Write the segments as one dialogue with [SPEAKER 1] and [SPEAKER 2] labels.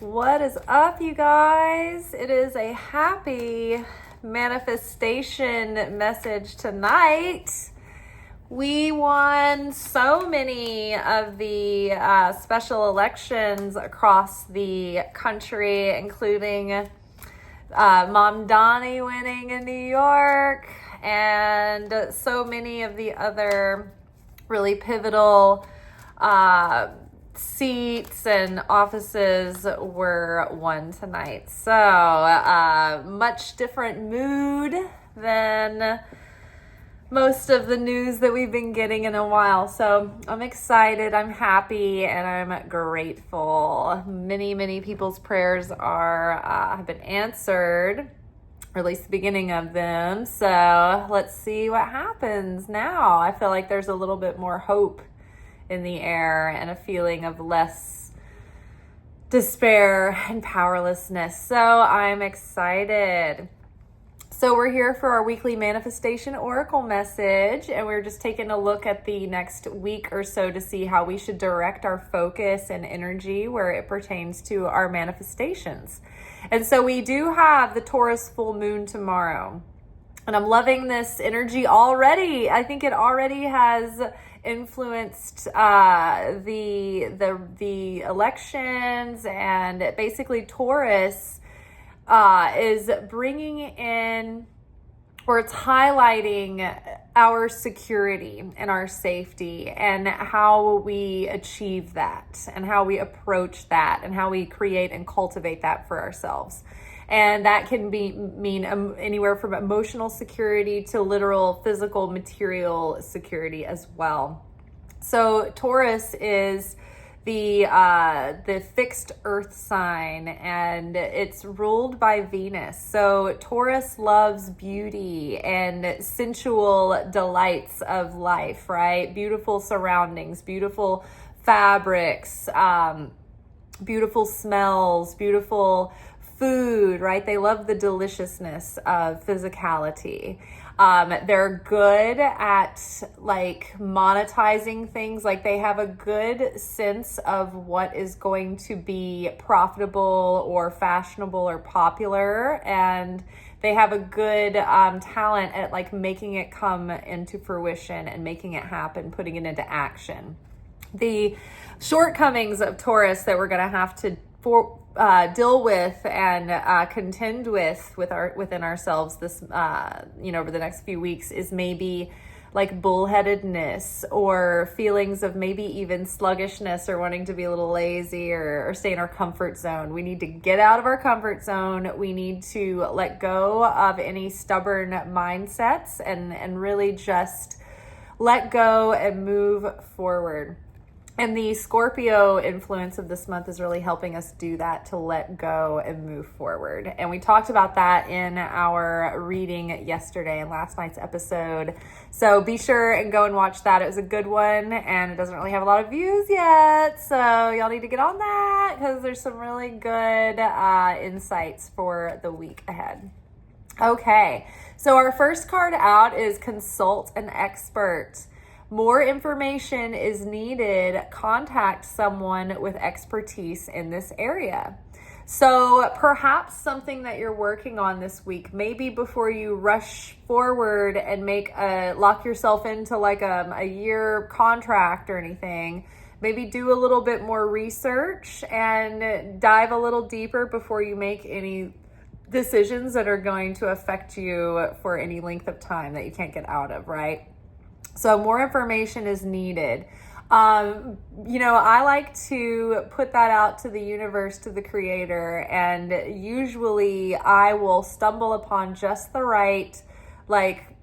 [SPEAKER 1] What is up, you guys? It is a happy manifestation message tonight. We won so many of the special elections across the country, including Mom Donnie winning in New York, and so many of the other really pivotal seats and offices were won tonight. So much different mood than most of the news that we've been getting in a while. So I'm excited, I'm happy, and I'm grateful. Many people's prayers have been answered, or at least the beginning of them. So let's see what happens now. I feel like there's a little bit more hope in the air and a feeling of less despair and powerlessness. So I'm excited. So we're here for our weekly manifestation oracle message, and we're just taking a look at the next week or so to see how we should direct our focus and energy where it pertains to our manifestations. And so we do have the Taurus full moon tomorrow, and I'm loving this energy already. I think it already has influenced the elections, and basically Taurus is bringing in, or it's highlighting our security and our safety and how we achieve that and how we approach that and how we create and cultivate that for ourselves. And that can mean anywhere from emotional security to literal physical material security as well. So Taurus is the fixed earth sign, and it's ruled by Venus. So Taurus loves beauty and sensual delights of life, right? Beautiful surroundings, beautiful fabrics, beautiful smells, beautiful food, right? They love the deliciousness of physicality. They're good at like monetizing things. Like they have a good sense of what is going to be profitable or fashionable or popular. And they have a good talent at like making it come into fruition and making it happen, putting it into action. The shortcomings of Taurus that we're going to have to deal with and contend within ourselves this over the next few weeks is maybe like bullheadedness or feelings of maybe even sluggishness or wanting to be a little lazy or stay in our comfort zone. We need to get out of our comfort zone. We need to let go of any stubborn mindsets and really just let go and move forward. And the Scorpio influence of this month is really helping us do that, to let go and move forward. And we talked about that in our reading yesterday in last night's episode. So be sure and go and watch that. It was a good one, and it doesn't really have a lot of views yet. So y'all need to get on that because there's some really good insights for the week ahead. Okay, so our first card out is Consult an Expert. More information is needed. Contact someone with expertise in this area. So perhaps something that you're working on this week, maybe before you rush forward and lock yourself into like a year contract or anything, maybe do a little bit more research and dive a little deeper before you make any decisions that are going to affect you for any length of time that you can't get out of, right? So more information is needed. I like to put that out to the universe, to the creator, and usually I will stumble upon just the right, like,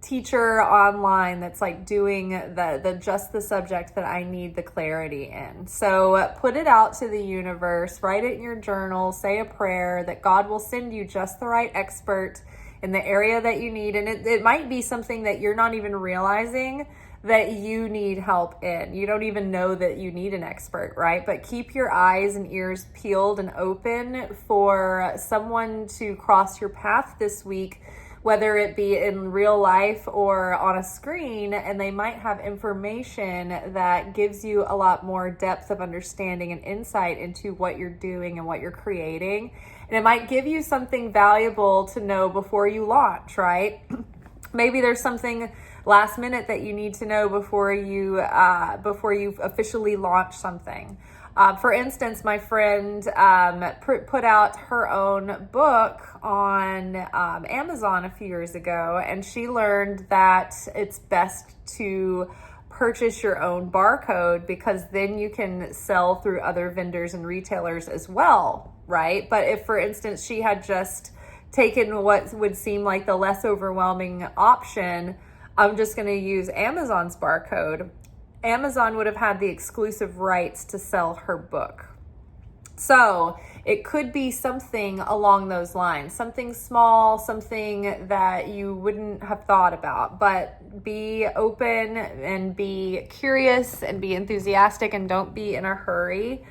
[SPEAKER 1] teacher online that's like doing the subject that I need the clarity in. So put it out to the universe, write it in your journal, say a prayer that God will send you just the right expert in the area that you need. And it might be something that you're not even realizing that you need help in. You don't even know that you need an expert, right? But keep your eyes and ears peeled and open for someone to cross your path this week whether it be in real life or on a screen, and they might have information that gives you a lot more depth of understanding and insight into what you're doing and what you're creating. And it might give you something valuable to know before you launch, right? Maybe there's something last minute that you need to know before you officially launch something. For instance, my friend put out her own book on Amazon a few years ago, and she learned that it's best to purchase your own barcode because then you can sell through other vendors and retailers as well, right? But if, for instance, she had just taken what would seem like the less overwhelming option, I'm just going to use Amazon's barcode, Amazon would have had the exclusive rights to sell her book. So it could be something along those lines, something small, something that you wouldn't have thought about, but be open and be curious and be enthusiastic, and don't be in a hurry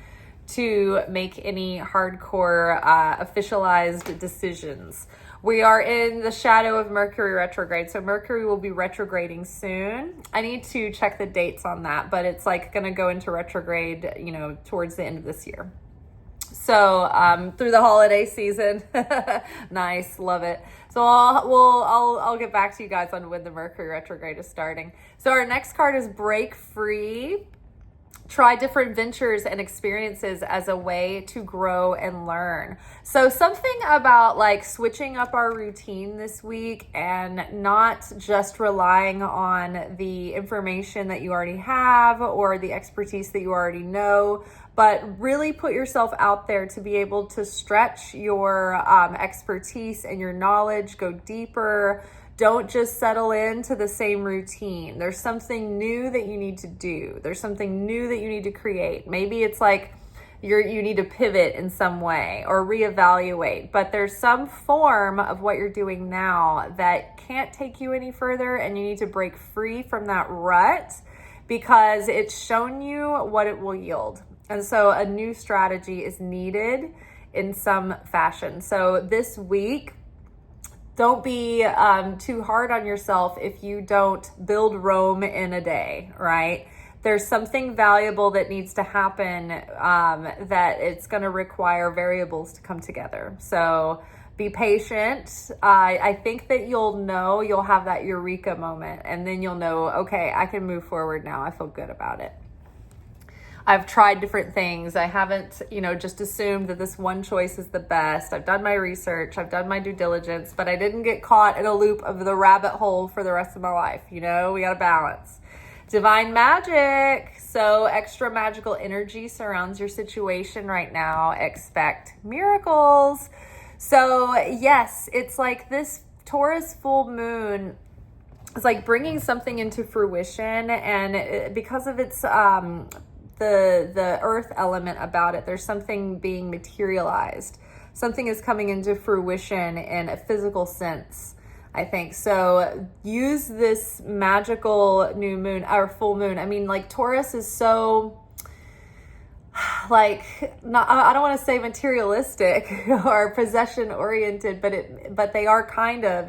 [SPEAKER 1] to make any hardcore officialized decisions. We are in the shadow of Mercury retrograde, so Mercury will be retrograding soon. I need to check the dates on that, but it's like going to go into retrograde, towards the end of this year. So through the holiday season. Nice, love it. So I'll get back to you guys on when the Mercury retrograde is starting. So our next card is Break Free. Try different ventures and experiences as a way to grow and learn. So something about like switching up our routine this week and not just relying on the information that you already have or the expertise that you already know, but really put yourself out there to be able to stretch your expertise and your knowledge, go deeper. Don't just settle into the same routine. There's something new that you need to do. There's something new that you need to create. Maybe it's like you need to pivot in some way or reevaluate, but there's some form of what you're doing now that can't take you any further, and you need to break free from that rut because it's shown you what it will yield. And so a new strategy is needed in some fashion. So this week, don't be too hard on yourself if you don't build Rome in a day, right? There's something valuable that needs to happen that it's going to require variables to come together. So be patient. I think that you'll have that eureka moment, and then you'll know, okay, I can move forward now. I feel good about it. I've tried different things. I haven't, just assumed that this one choice is the best. I've done my research. I've done my due diligence, but I didn't get caught in a loop of the rabbit hole for the rest of my life. We got to balance. Divine magic. So extra magical energy surrounds your situation right now. Expect miracles. So yes, it's like this Taurus full moon is like bringing something into fruition, and because of its the earth element about it, there's something being materialized. Something is coming into fruition in a physical sense, I think. So use this magical new moon or full moon. I mean, like Taurus is so I don't want to say materialistic or possession oriented, but they are kind of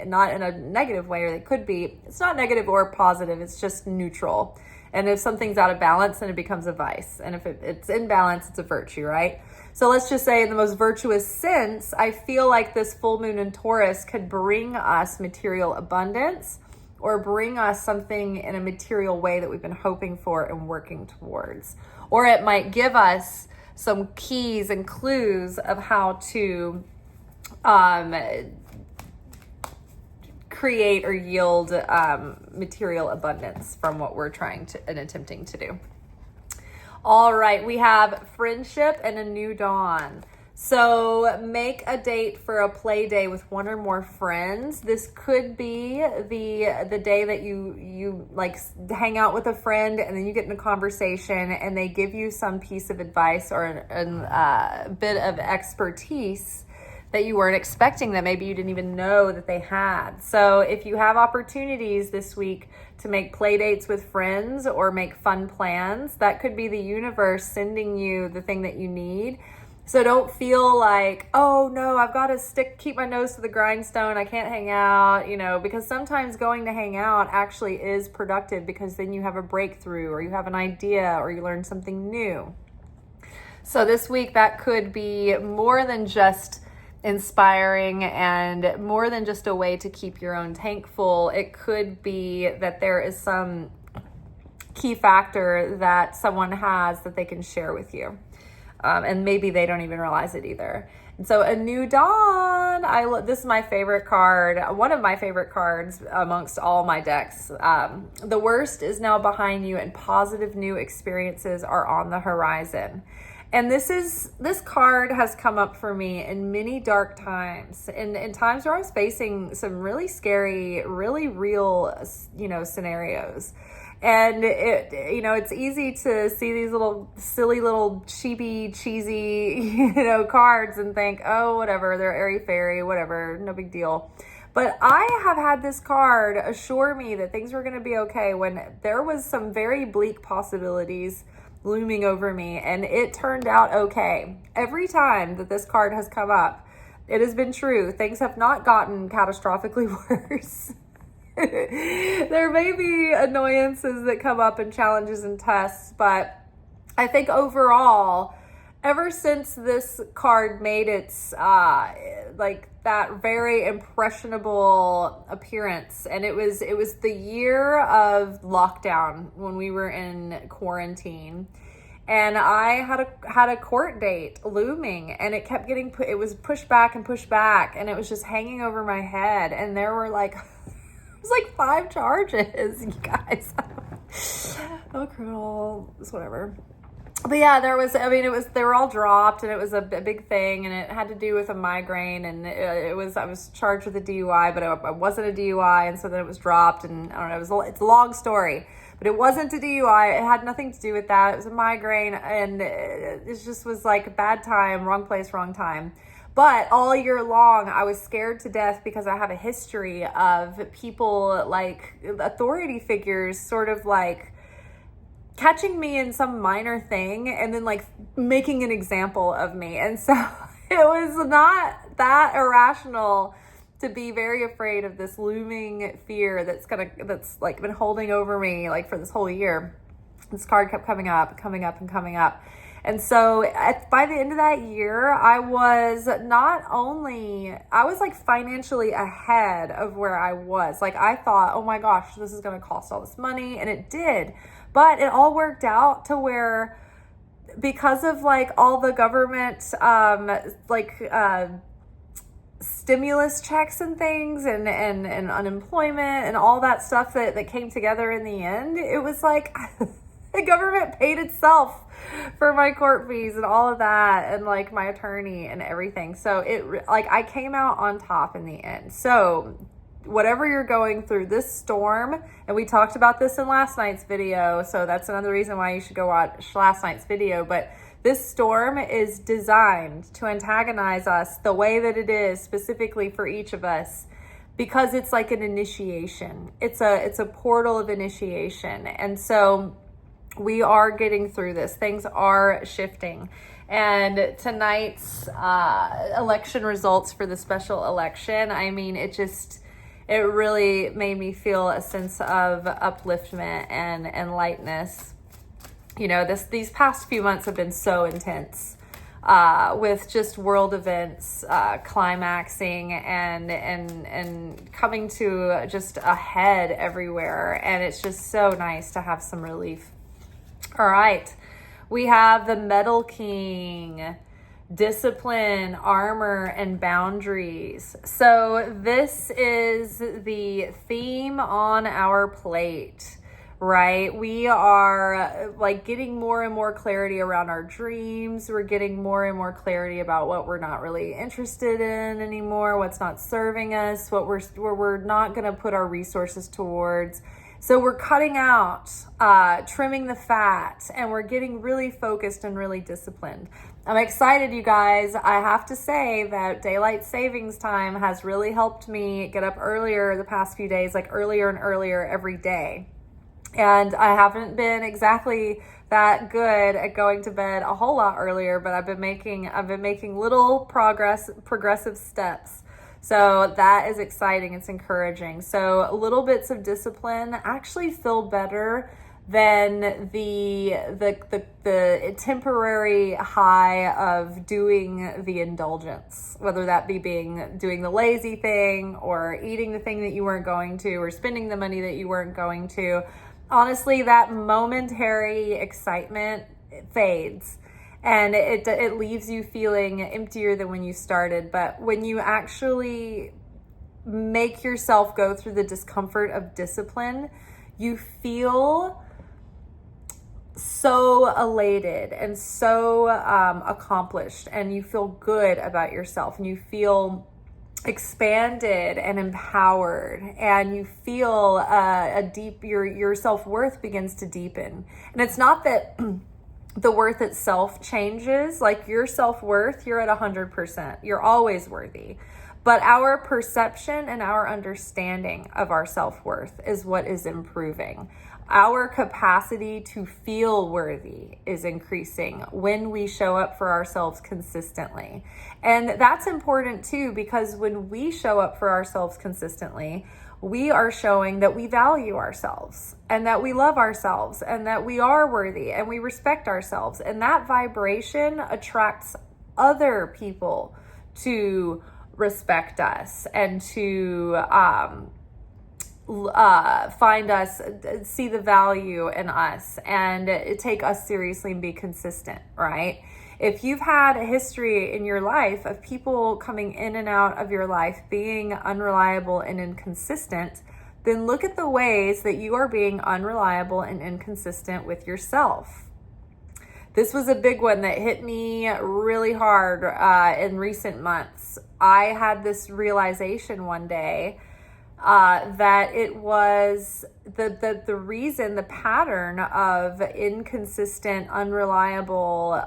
[SPEAKER 1] not in a negative way, or they could be. It's not negative or positive. It's just neutral. And if something's out of balance, then it becomes a vice. And if it's in balance, it's a virtue, right? So let's just say in the most virtuous sense, I feel like this full moon in Taurus could bring us material abundance, or bring us something in a material way that we've been hoping for and working towards. Or it might give us some keys and clues of how to create or yield material abundance from what we're trying to and attempting to do. All right, we have friendship and a new dawn. So make a date for a play day with one or more friends. This could be the day that you like hang out with a friend, and then you get in a conversation and they give you some piece of advice or a bit of expertise that you weren't expecting, that maybe you didn't even know that they had. So if you have opportunities this week to make play dates with friends or make fun plans, that could be the universe sending you the thing that you need. So don't feel like, oh no, I've got to keep my nose to the grindstone. I can't hang out, because sometimes going to hang out actually is productive, because then you have a breakthrough, or you have an idea, or you learn something new. So this week, that could be more than just inspiring and more than just a way to keep your own tank full. It could be that there is some key factor that someone has that they can share with you. And maybe they don't even realize it either. And so a new dawn, this is my favorite card, one of my favorite cards amongst all my decks. The worst is now behind you and positive new experiences are on the horizon. And this card has come up for me in many dark times, in times where I was facing some really scary, really real, scenarios. And it's easy to see these little silly little cheapy, cheesy, cards and think, oh, whatever, they're airy-fairy, whatever, no big deal. But I have had this card assure me that things were going to be okay when there was some very bleak possibilities looming over me, and it turned out okay. Every time that this card has come up, it has been true. Things have not gotten catastrophically worse. There may be annoyances that come up and challenges and tests, but I think overall, ever since this card made its that very impressionable appearance, and it was the year of lockdown when we were in quarantine, and I had a court date looming, and it kept it was pushed back, and it was just hanging over my head, and there were it was 5 charges, you guys. Oh, criminal, it's whatever. But yeah, they were all dropped, and it was a big thing, and it had to do with a migraine, and I was charged with a DUI, but it wasn't a DUI, and so then it was dropped, and I don't know, it's a long story, but it wasn't a DUI, it had nothing to do with that, it was a migraine, and it just was a bad time, wrong place, wrong time. But all year long, I was scared to death because I have a history of people, authority figures, sort of catching me in some minor thing and then making an example of me. And so it was not that irrational to be very afraid of this looming fear that's been holding over me for this whole year. This card kept coming up. And so by the end of that year, I was financially ahead of where I was. I thought, oh my gosh, this is going to cost all this money. And it did. But it all worked out to where, because of all the government, stimulus checks and things and unemployment and all that stuff that came together in the end, it was the government paid itself for my court fees and all of that, and my attorney and everything. So I came out on top in the end. So whatever you're going through, this storm, and we talked about this in last night's video, so that's another reason why you should go watch last night's video, but this storm is designed to antagonize us the way that it is specifically for each of us, because it's like an initiation. It's a portal of initiation. And so we are getting through this. Things are shifting. And tonight's election results for the special election, it really made me feel a sense of upliftment and lightness. These past few months have been so intense, with just world events climaxing and coming to just a head everywhere. And it's just so nice to have some relief. All right, we have the Metal King, discipline, armor, and boundaries. So this is the theme on our plate, right? We are getting more and more clarity around our dreams. We're getting more and more clarity about what we're not really interested in anymore, what's not serving us, what we're not going to put our resources towards. So we're cutting out, trimming the fat, and we're getting really focused and really disciplined. I'm excited, you guys. I have to say that daylight savings time has really helped me get up earlier the past few days, earlier and earlier every day. And I haven't been exactly that good at going to bed a whole lot earlier, but I've been making little progressive steps. So that is exciting. It's encouraging. So little bits of discipline actually feel better than the temporary high of doing the indulgence, whether that be doing the lazy thing or eating the thing that you weren't going to or spending the money that you weren't going to. Honestly, that momentary excitement fades, and it leaves you feeling emptier than when you started. But when you actually make yourself go through the discomfort of discipline, you feel so elated and so accomplished, and you feel good about yourself, and you feel expanded and empowered, and you feel your self-worth begins to deepen. And it's not that the worth itself changes. Like, your self-worth, you're at 100%, you're always worthy, but our perception and our understanding of our self-worth is what is improving. Our capacity to feel worthy is increasing when we show up for ourselves consistently. And that's important too, because when we show up for ourselves consistently, we are showing that we value ourselves and that we love ourselves and that we are worthy and we respect ourselves. And that vibration attracts other people to respect us and to find us, see the value in us, and take us seriously and be consistent, right? If you've had a history in your life of people coming in and out of your life being unreliable and inconsistent, then look at the ways that you are being unreliable and inconsistent with yourself. This was a big one that hit me really hard in recent months. I had this realization one day that it was the reason, the pattern of inconsistent, unreliable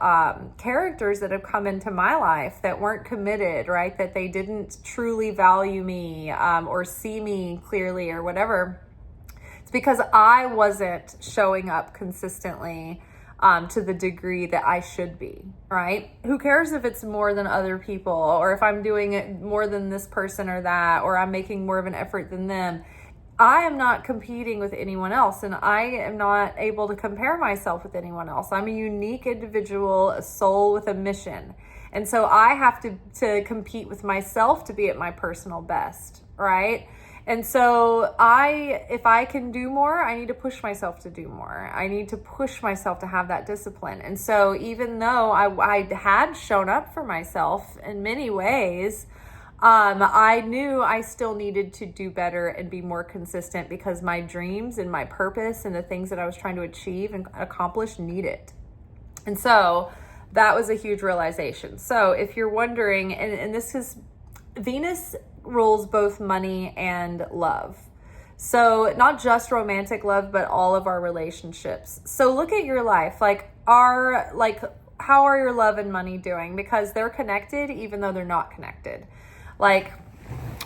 [SPEAKER 1] characters that have come into my life that weren't committed, right? That they didn't truly value me or see me clearly or whatever. It's because I wasn't showing up consistently to the degree that I should be, right? Who cares if it's more than other people, or if I'm doing it more than this person or that, or I'm making more of an effort than them. I am not competing with anyone else, and I am not able to compare myself with anyone else. I'm a unique individual, a soul with a mission. And so I have to compete with myself to be at my personal best, right? And so if I can do more, I need to push myself to do more. I need to push myself to have that discipline. And so even though I had shown up for myself in many ways, I knew I still needed to do better and be more consistent, because my dreams and my purpose and the things that I was trying to achieve and accomplish need it. And so that was a huge realization. So if you're wondering, and this is, Venus rules both money and love. So not just romantic love, but all of our relationships. So look at your life. How are your love and money doing? Because they're connected, even though they're not connected. Like,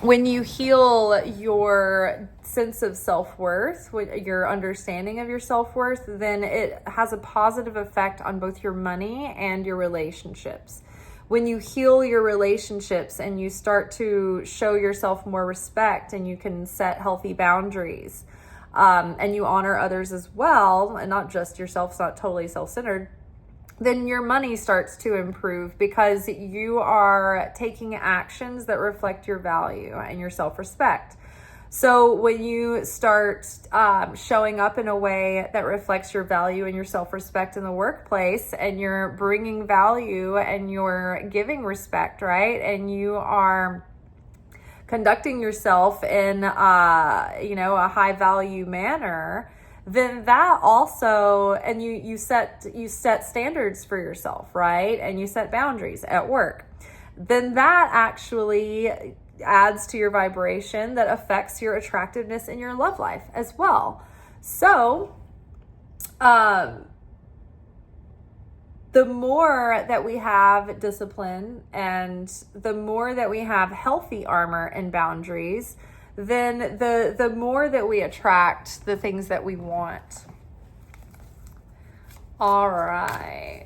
[SPEAKER 1] when you heal your sense of self-worth, your understanding of your self-worth, then it has a positive effect on both your money and your relationships. When you heal your relationships and you start to show yourself more respect, and you can set healthy boundaries, and you honor others as well, and not just yourself, it's not totally self-centered, then your money starts to improve, because you are taking actions that reflect your value and your self-respect. So when you start showing up in a way that reflects your value and your self-respect in the workplace, and you're bringing value and you're giving respect, right? And you are conducting yourself in a high value manner, then that also, and you set standards for yourself, right? And you set boundaries at work. Then that actually adds to your vibration that affects your attractiveness in your love life as well. So, the more that we have discipline and the more that we have healthy armor and boundaries, then the more that we attract the things that we want. All right.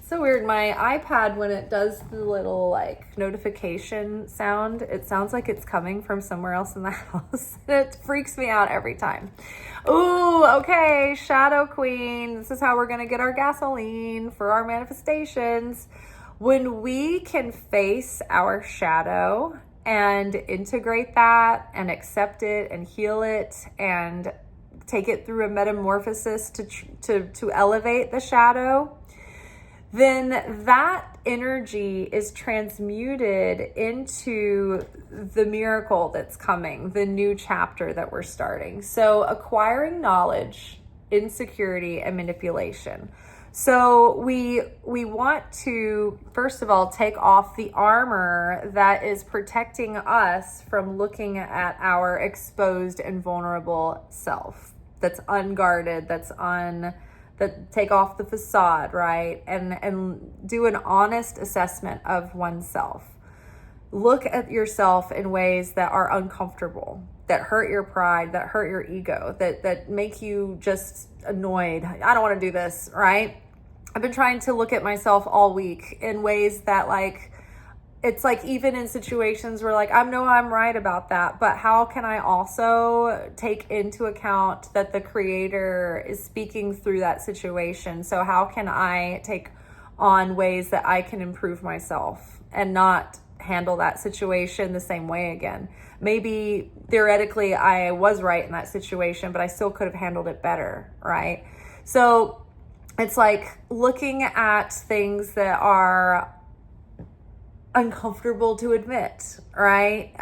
[SPEAKER 1] So weird. My iPad, when it does the little like notification sound, it sounds like it's coming from somewhere else in the house. It freaks me out every time. Ooh, okay, Shadow Queen. This is how we're gonna get our gasoline for our manifestations. When we can face our shadow and integrate that and accept it and heal it and take it through a metamorphosis to elevate the shadow, then that energy is transmuted into the miracle that's coming, the new chapter that we're starting. So acquiring knowledge, insecurity, and manipulation. So we want to, first of all, take off the armor that is protecting us from looking at our exposed and vulnerable self. That's unguarded, that take off the facade, right? And do an honest assessment of oneself. Look at yourself in ways that are uncomfortable, that hurt your pride, that hurt your ego, that make you just annoyed. I don't want to do this, right? I've been trying to look at myself all week in ways that like, it's like even in situations where like, I'm right about that, but how can I also take into account that the creator is speaking through that situation? So how can I take on ways that I can improve myself and not handle that situation the same way again? Maybe theoretically I was right in that situation, but I still could have handled it better, right? So it's like looking at things that are uncomfortable to admit, right?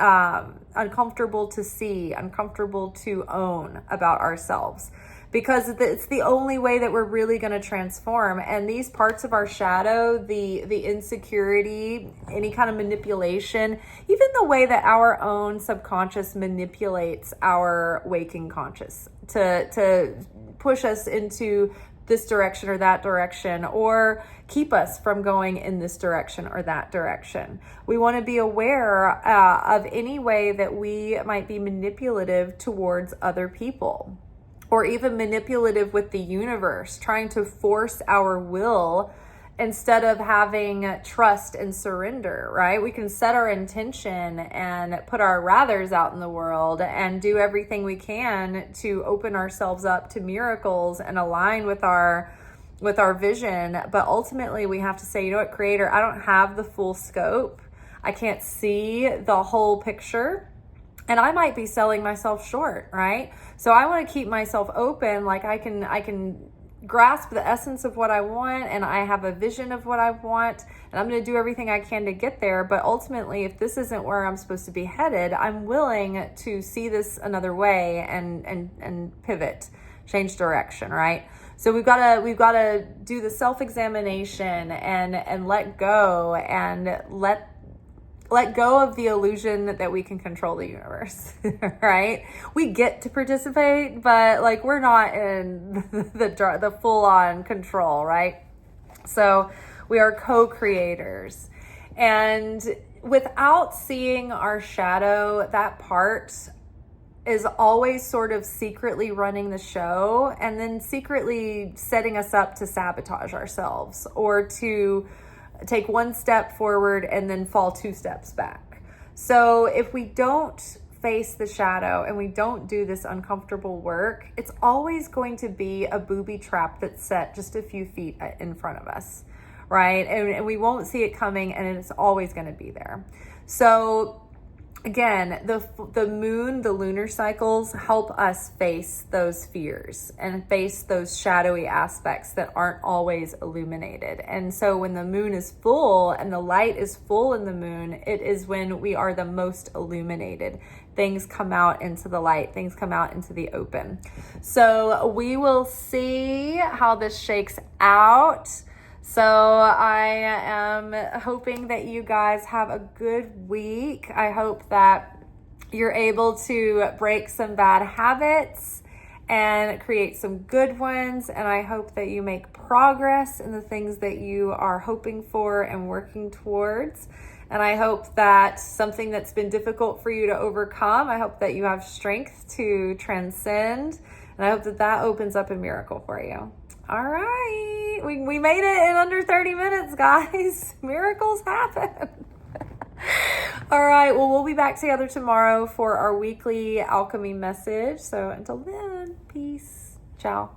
[SPEAKER 1] Uncomfortable to see, uncomfortable to own about ourselves, because it's the only way that we're really going to transform. And these parts of our shadow, the insecurity, any kind of manipulation, even the way that our own subconscious manipulates our waking conscious to push us into this direction or that direction, or keep us from going in this direction or that direction. We want to be aware of any way that we might be manipulative towards other people, or even manipulative with the universe, trying to force our will instead of having trust and surrender, right? We can set our intention and put our rathers out in the world and do everything we can to open ourselves up to miracles and align with our vision. But ultimately we have to say, you know what, Creator, I don't have the full scope. I can't see the whole picture. And I might be selling myself short, right? So I want to keep myself open. Like I can grasp the essence of what I want, and I have a vision of what I want, and I'm going to do everything I can to get there. But ultimately, if this isn't where I'm supposed to be headed, I'm willing to see this another way and pivot, change direction, right? So we've got to do the self-examination and let go, and let go of the illusion that we can control the universe, right? We get to participate, but like we're not in the full-on control, right? So we are co-creators. And without seeing our shadow, that part is always sort of secretly running the show, and then secretly setting us up to sabotage ourselves, or to take one step forward and then fall 2 steps back. So if we don't face the shadow and we don't do this uncomfortable work, it's always going to be a booby trap that's set just a few feet in front of us, right? And we won't see it coming, and it's always going to be there. So again, the moon, the lunar cycles help us face those fears and face those shadowy aspects that aren't always illuminated. And so when the moon is full and the light is full in the moon, it is when we are the most illuminated. Things come out into the light, things come out into the open. So we will see how this shakes out. So I am hoping that you guys have a good week. I hope that you're able to break some bad habits and create some good ones. And I hope that you make progress in the things that you are hoping for and working towards. And I hope that something that's been difficult for you to overcome, I hope that you have strength to transcend. And I hope that that opens up a miracle for you. All right. We made it in under 30 minutes, guys. Miracles happen. All right. Well, we'll be back together tomorrow for our weekly alchemy message. So until then, peace. Ciao.